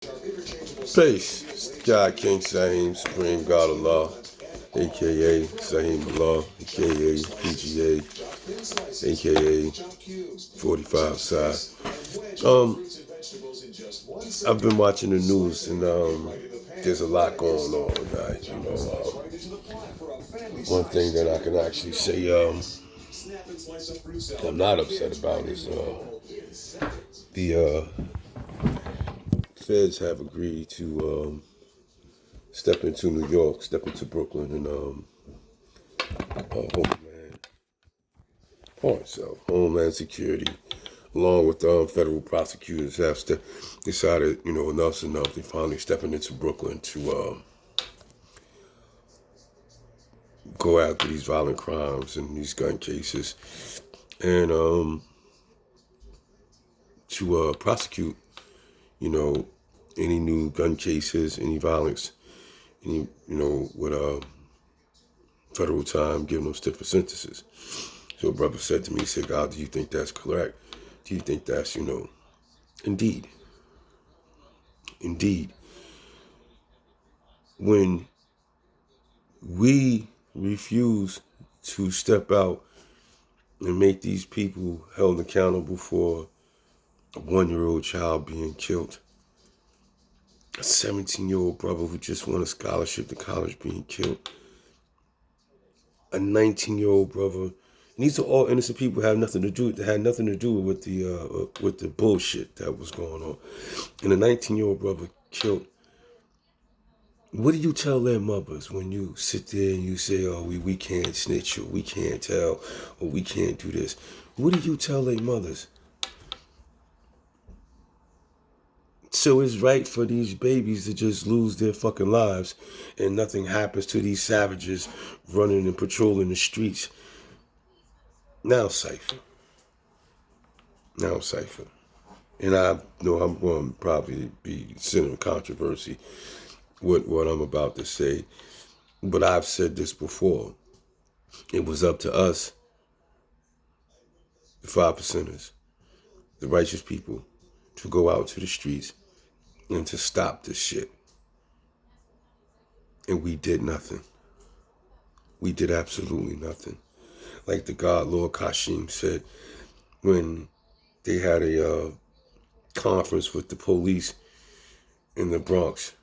Peace. God King Saheem, Supreme God Allah, aka Saheem Allah, aka PGA, aka 45 Side. I've been watching the news and there's a lot going on, guys. One thing that I can actually say I'm not upset about is the feds have agreed to step into New York, step into Brooklyn, and Homeland Security, along with federal prosecutors, have decided, enough's enough. They're finally stepping into Brooklyn to go after these violent crimes and these gun cases, and to prosecute, any new gun cases, any violence, with federal time, giving them stiffer sentences. So a brother said to me, he said, God, do you think that's correct? Do you think that's, indeed, when we refuse to step out and make these people held accountable for a 1-year-old child being killed, a 17-year-old brother who just won a scholarship to college being killed, a 19-year-old brother. And these are all innocent people. Had nothing to do with the bullshit that was going on. And a 19-year-old brother killed. What do you tell their mothers when you sit there and you say, "Oh, we can't snitch, or we can't tell, or we can't do this"? What do you tell their mothers? So it's right for these babies to just lose their fucking lives and nothing happens to these savages running and patrolling the streets. Now, Cypher. And I know I'm going to probably be sending controversy with what I'm about to say. But I've said this before. It was up to us, the 5%ers, the righteous people, to go out to the streets and to stop this shit. And we did nothing. We did absolutely nothing. Like the God Lord Kashim said when they had a conference with the police in the Bronx.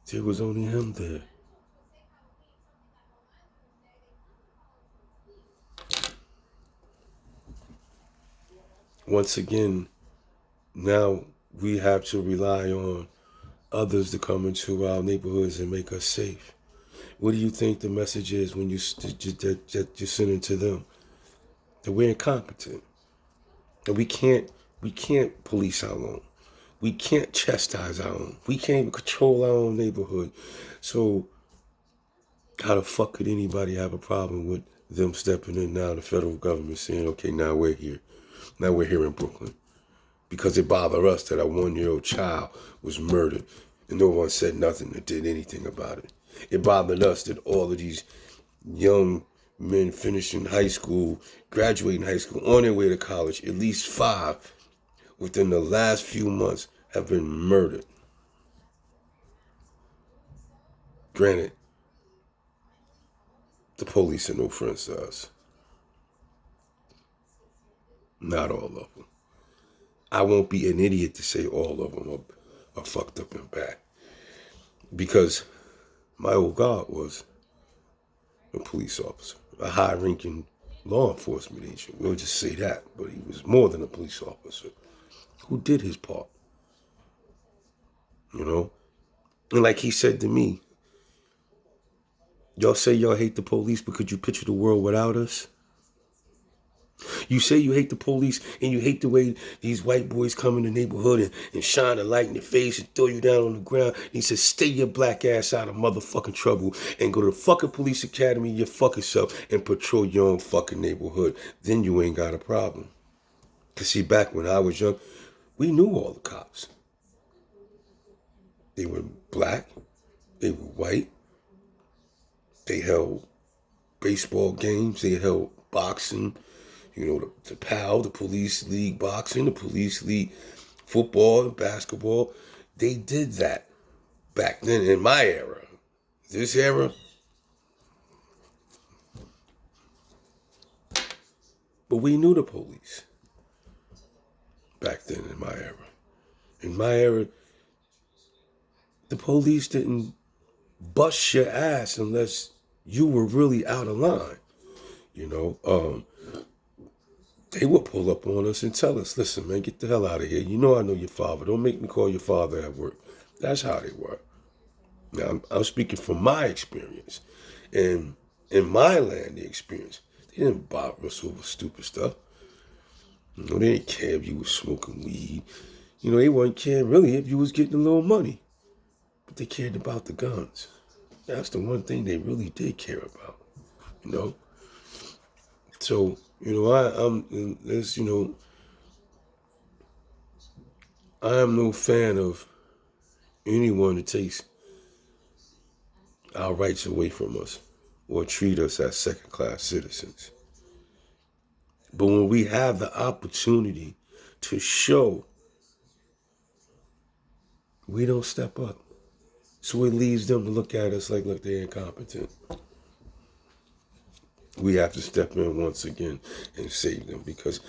There was only him there. Once again, now we have to rely on others to come into our neighborhoods and make us safe. What do you think the message is when you're sending to them? That we're incompetent. That we can't police our own. We can't chastise our own. We can't even control our own neighborhood. So how the fuck could anybody have a problem with them stepping in now, the federal government saying, okay, now we're here. Now we're here in Brooklyn. Because it bothered us that a 1-year-old child was murdered and no one said nothing or did anything about it. It bothered us that all of these young men finishing high school, graduating high school, on their way to college, at least 5 within the last few months have been murdered. Granted, the police are no friends to us. Not all of them. I won't be an idiot to say all of them are fucked up and bad. Because my old God was a police officer, a high-ranking law enforcement agent. We'll just say that. But he was more than a police officer who did his part. And like he said to me, y'all say y'all hate the police, but could you picture the world without us? You say you hate the police and you hate the way these white boys come in the neighborhood and shine a light in your face and throw you down on the ground. And he says, stay your black ass out of motherfucking trouble and go to the fucking police academy your fucking self and patrol your own fucking neighborhood. Then you ain't got a problem. Because see, back when I was young, we knew all the cops. They were black. They were white. They held baseball games. They held boxing. The PAL, the Police League Boxing, the Police League football and basketball. They did that back then in my era. This era, but we knew the police back then in my era. In my era, the police didn't bust your ass unless you were really out of line. You know, they would pull up on us and tell us, listen, man, get the hell out of here. You know I know your father. Don't make me call your father at work. That's how they were. Now, I'm speaking from my experience. And in my land, the experience, they didn't bother us over stupid stuff. You know, they didn't care if you was smoking weed. You know, they wasn't caring really if you was getting a little money. But they cared about the guns. That's the one thing they really did care about, you know? So, you know, I am no fan of anyone that takes our rights away from us or treat us as second-class citizens. But when we have the opportunity to show, we don't step up. So it leaves them to look at us like, look, they're incompetent. We have to step in once again and save them because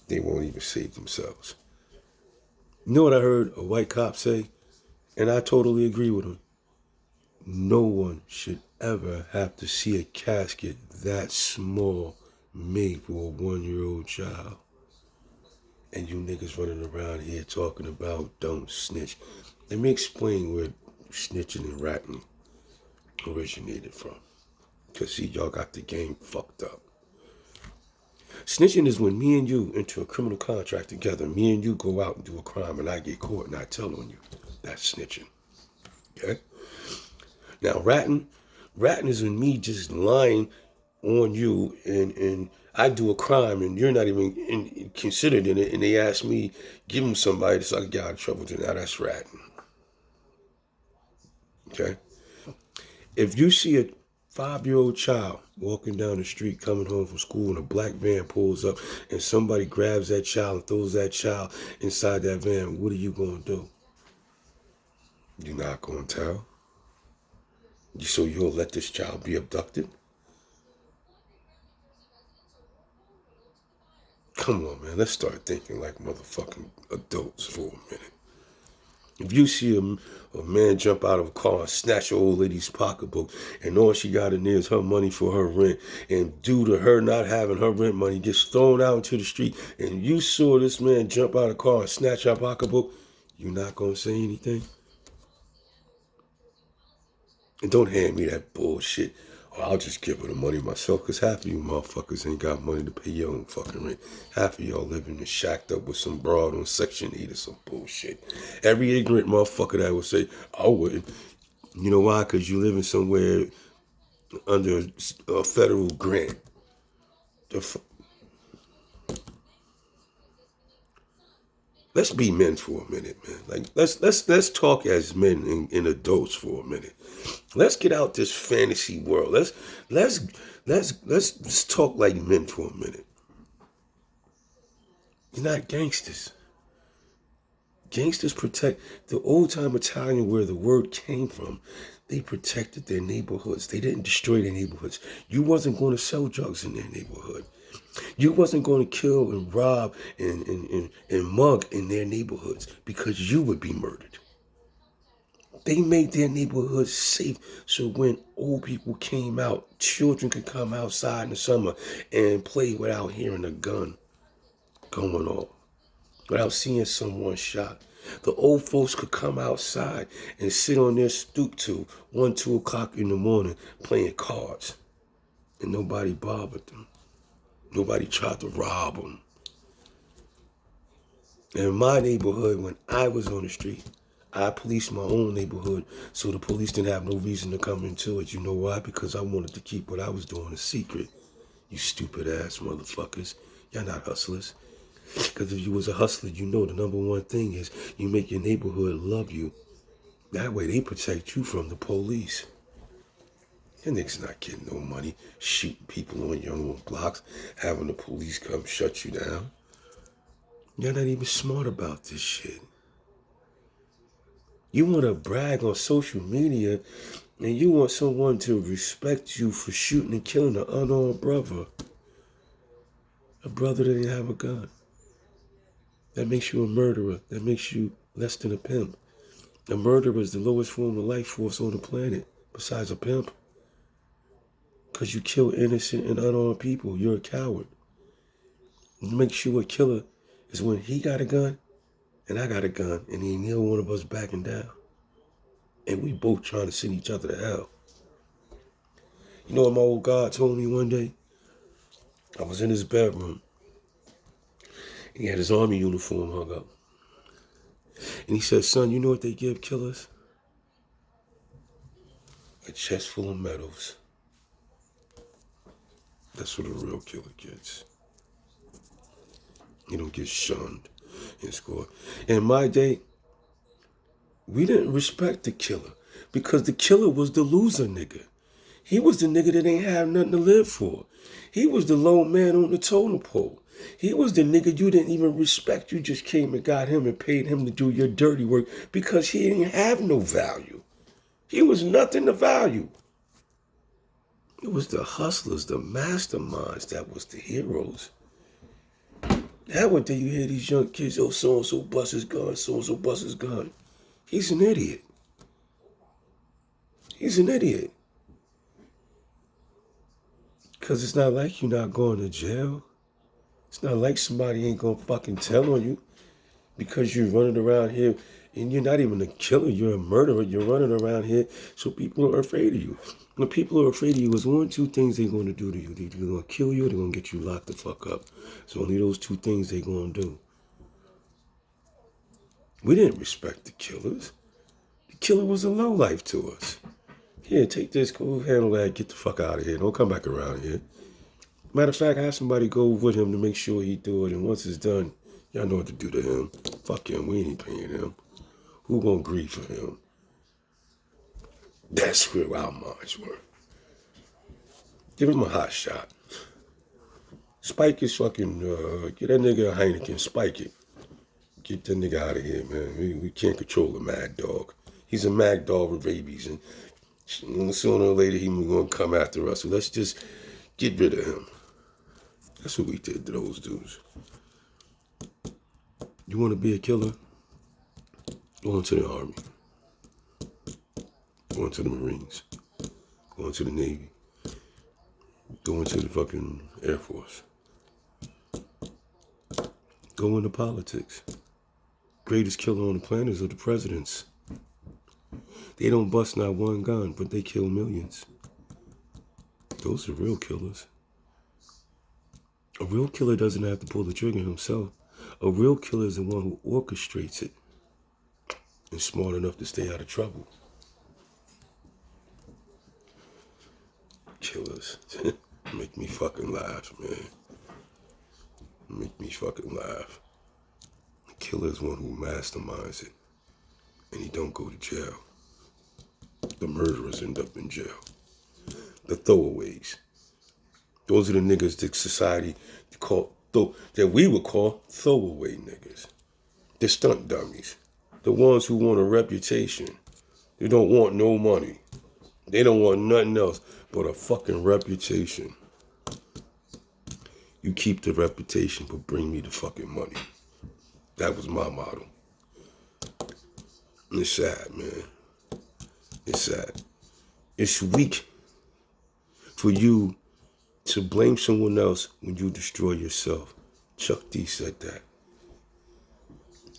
they won't even save themselves. You know what I heard a white cop say? And I totally agree with him. No one should ever have to see a casket that small made for a 1-year-old child. And you niggas running around here talking about don't snitch. Let me explain where snitching and ratting originated from. Because see, y'all got the game fucked up. Snitching is when me and you enter a criminal contract together. Me and you go out and do a crime and I get caught and I tell on you. That's snitching. Okay? Now, ratting is when me just lying on you and I do a crime and you're not even considered in it and they ask me, give them somebody so I can get out of trouble. Now that's ratting. Okay? If you see a 5-year-old child walking down the street coming home from school and a black van pulls up and somebody grabs that child and throws that child inside that van, what are you going to do? You're not going to tell? So you'll let this child be abducted? Come on, man. Let's start thinking like motherfucking adults for a minute. If you see a man jump out of a car and snatch an old lady's pocketbook and all she got in there is her money for her rent, and due to her not having her rent money gets thrown out into the street, and you saw this man jump out of the car and snatch her pocketbook, you not going to say anything? And don't hand me that bullshit. Or I'll just give her the money myself, because half of you motherfuckers ain't got money to pay your own fucking rent. Half of y'all living and shacked up with some broad on Section 8 or some bullshit. Every ignorant motherfucker that would say, I wouldn't. You know why? Because you living somewhere under a federal grant. Let's be men for a minute, man. Like let's talk as men and adults for a minute. Let's get out this fantasy world. Let's talk like men for a minute. You're not gangsters. Gangsters protect the old time Italian where the word came from. They protected their neighborhoods. They didn't destroy their neighborhoods. You wasn't going to sell drugs in their neighborhood. You wasn't going to kill and rob and mug in their neighborhoods because you would be murdered. They made their neighborhoods safe so when old people came out, children could come outside in the summer and play without hearing a gun going off, without seeing someone shot. The old folks could come outside and sit on their stoop till 1, 2 o'clock in the morning playing cards. And nobody bothered them. Nobody tried to rob them. And in my neighborhood, when I was on the street, I policed my own neighborhood so the police didn't have no reason to come into it. You know why? Because I wanted to keep what I was doing a secret. You stupid ass motherfuckers. Y'all not hustlers. Because if you was a hustler, you know the number one thing is you make your neighborhood love you. That way they protect you from the police. Your niggas not getting no money, shooting people on your own blocks, having the police come shut you down. You're not even smart about this shit. You want to brag on social media and you want someone to respect you for shooting and killing an unarmed brother. A brother that didn't have a gun. That makes you a murderer. That makes you less than a pimp. A murderer is the lowest form of life force on the planet, besides a pimp. Because you kill innocent and unarmed people. You're a coward. What makes you a killer is when he got a gun and I got a gun and ain't neither one of us backing down. And we both trying to send each other to hell. You know what my old God told me one day? I was in his bedroom. He had his army uniform hung up. And he said, son, you know what they give killers? A chest full of medals. That's what a real killer gets. You don't get shunned and scored. In my day, we didn't respect the killer because the killer was the loser nigga. He was the nigga that ain't have nothing to live for. He was the low man on the totem pole. He was the nigga you didn't even respect. You just came and got him and paid him to do your dirty work because he didn't have no value. He was nothing to value. It was the hustlers, the masterminds that was the heroes. Now one day you hear these young kids, oh, so-and-so bust his gun, so-and-so bust his gun. He's an idiot. He's an idiot. Because it's not like you're not going to jail. It's not like somebody ain't going to fucking tell on you because you're running around here and you're not even a killer. You're a murderer. You're running around here so people are afraid of you. When people are afraid of you, there's one or two things they're going to do to you. They're going to kill you or they're going to get you locked the fuck up. It's only those two things they're going to do. We didn't respect the killers. The killer was a lowlife to us. Here, take this, go handle that, get the fuck out of here. Don't come back around here. Matter of fact, have somebody go with him to make sure he do it. And once it's done, y'all know what to do to him. Fuck him, we ain't paying him. Who gonna grieve for him? That's where our minds were. Give him a hot shot. Spike his fucking, get that nigga a Heineken, spike it. Get that nigga out of here, man. We can't control a mad dog. He's a mad dog with rabies, and sooner or later he's gonna come after us. So let's just get rid of him. That's what we did to those dudes. You want to be a killer? Go into the Army. Go into the Marines. Go into the Navy. Go into the fucking Air Force. Go into politics. Greatest killer on the planet are the presidents. They don't bust not one gun, but they kill millions. Those are real killers. A real killer doesn't have to pull the trigger himself. A real killer is the one who orchestrates it and smart enough to stay out of trouble. Killers. Make me fucking laugh, man. Make me fucking laugh. The killer is one who masterminds it, and he don't go to jail. The murderers end up in jail. The throwaways. Those are the niggas that society that we would call throwaway niggas. The stunt dummies. The ones who want a reputation. They don't want no money. They don't want nothing else but a fucking reputation. You keep the reputation, but bring me the fucking money. That was my motto. And it's sad, man. It's sad. It's weak for you to blame someone else when you destroy yourself. Chuck D said that.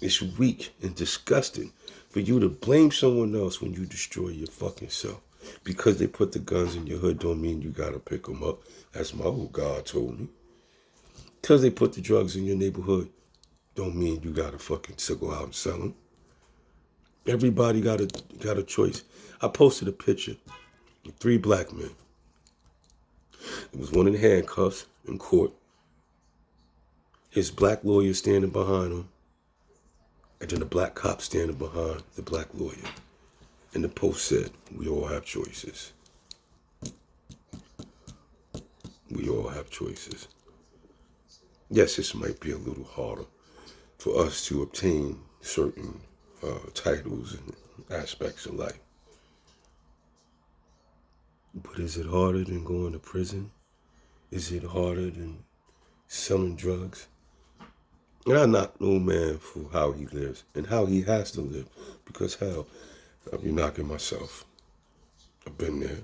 It's weak and disgusting for you to blame someone else when you destroy your fucking self. Because they put the guns in your hood don't mean you gotta pick them up. That's my old God told me. Because they put the drugs in your neighborhood don't mean you gotta fucking go out and sell them. Everybody got a choice. I posted a picture of 3 black men. There was one in handcuffs in court. His black lawyer standing behind him. And then the black cop standing behind the black lawyer. And the post said, we all have choices. We all have choices. Yes, this might be a little harder for us to obtain certain titles and aspects of life. But is it harder than going to prison? Is it harder than selling drugs? And I knock no man for how he lives and how he has to live. Because hell, I'll be knocking myself. I've been there.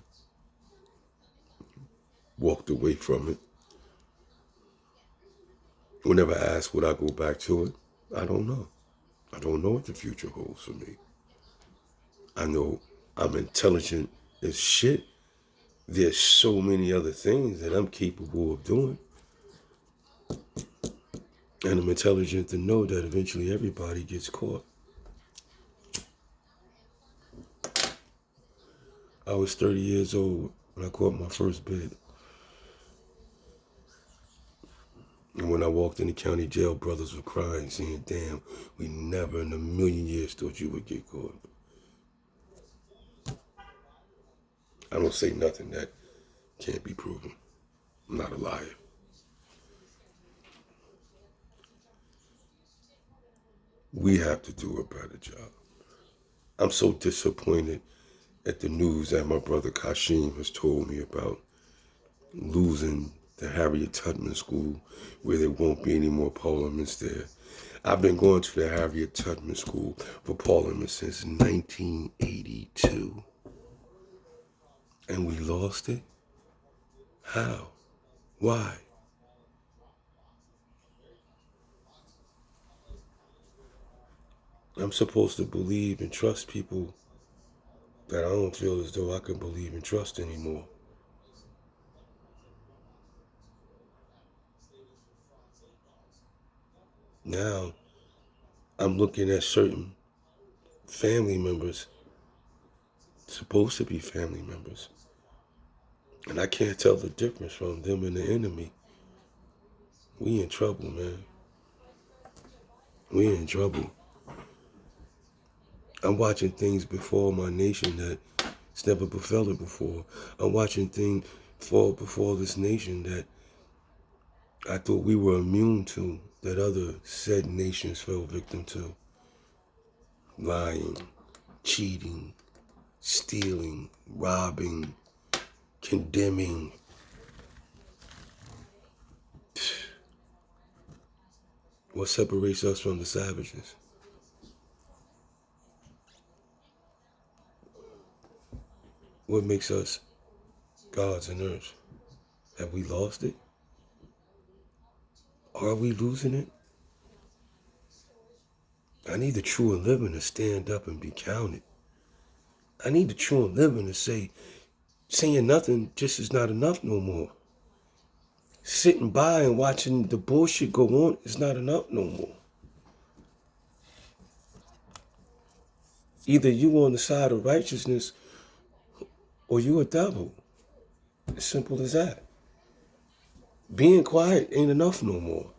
Walked away from it. Whenever asked would I go back to it, I don't know. I don't know what the future holds for me. I know I'm intelligent as shit. There's so many other things that I'm capable of doing. And I'm intelligent to know that eventually everybody gets caught. I was 30 years old when I caught my first bid. And when I walked in the county jail, brothers were crying, saying, damn, we never in a million years thought you would get caught. I don't say nothing that can't be proven. I'm not a liar. We have to do a better job. I'm so disappointed at the news that my brother Kashim has told me about losing the Harriet Tubman School, where there won't be any more parliaments there. I've been going to the Harriet Tubman School for parliament since 1982. And we lost it? How? Why? I'm supposed to believe and trust people that I don't feel as though I can believe and trust anymore. Now, I'm looking at certain family members, supposed to be family members, and I can't tell the difference from them and the enemy. We in trouble, man. We in trouble. I'm watching things before my nation that's never befell it before. I'm watching things fall before this nation that I thought we were immune to, that other said nations fell victim to. Lying, cheating, stealing, robbing, condemning. What separates us from the savages? What makes us gods on earth? Have we lost it? Are we losing it? I need the true and living to stand up and be counted. I need the true and living to say, saying nothing just is not enough no more. Sitting by and watching the bullshit go on is not enough no more. Either you on the side of righteousness or you a devil. As simple as that. Being quiet ain't enough no more.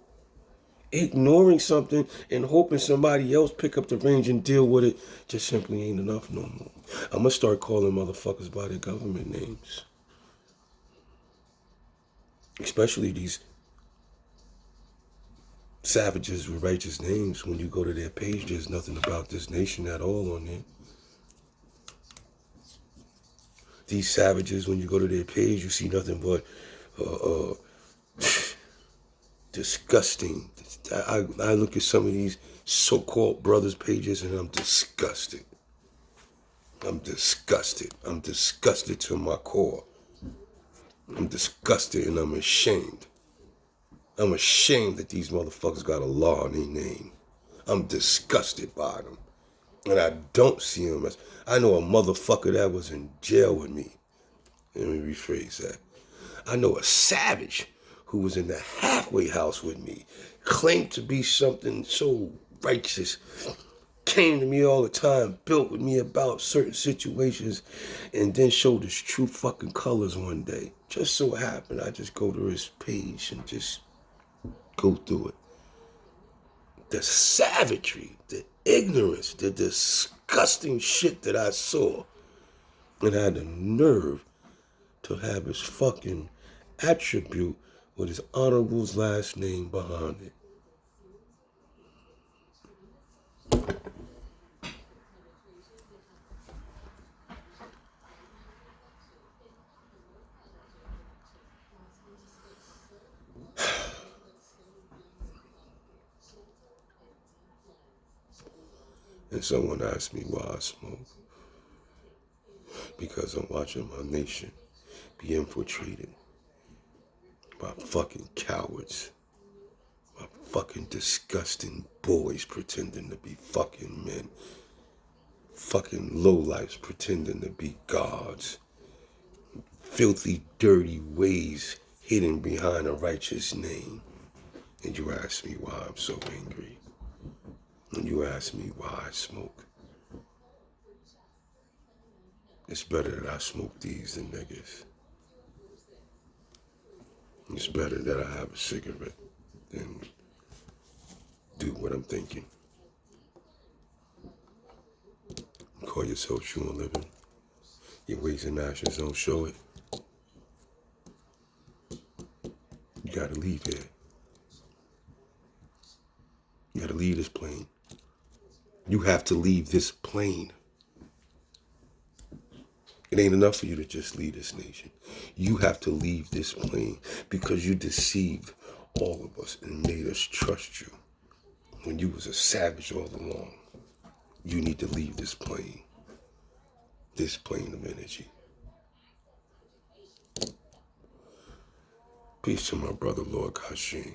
Ignoring something and hoping somebody else pick up the reins and deal with it just simply ain't enough no more. I'm gonna start calling motherfuckers by their government names. Especially these savages with righteous names. When you go to their page, there's nothing about this nation at all on there. These savages, when you go to their page, you see nothing but disgusting. I look at some of these so-called brothers' pages and I'm disgusted. I'm disgusted. I'm disgusted to my core. I'm disgusted and I'm ashamed. I'm ashamed that these motherfuckers got a law in their name. I'm disgusted by them. And I don't see them as, I know a motherfucker that was in jail with me. Let me rephrase that. I know a savage who was in the halfway house with me, claimed to be something so righteous, came to me all the time, built with me about certain situations, and then showed his true fucking colors one day. Just so happened, I just go to his page and just go through it. The savagery, the ignorance, the disgusting shit that I saw, and I had the nerve to have his fucking attribute with his honorable's last name behind it. And someone asked me why I smoke. Because I'm watching my nation be infiltrated by fucking cowards, by fucking disgusting boys pretending to be fucking men, fucking lowlifes pretending to be gods, filthy, dirty ways hidden behind a righteous name. And you ask me why I'm so angry. And you ask me why I smoke. It's better that I smoke these than niggas. It's better that I have a cigarette than do what I'm thinking. You call yourself true and living. Your ways and actions don't show it. You gotta leave here. You gotta leave this plane. You have to leave this plane. It ain't enough for you to just leave this nation. You have to leave this plane because you deceived all of us and made us trust you when you was a savage all along. You need to leave this plane of energy. Peace to my brother, Lord Kashim.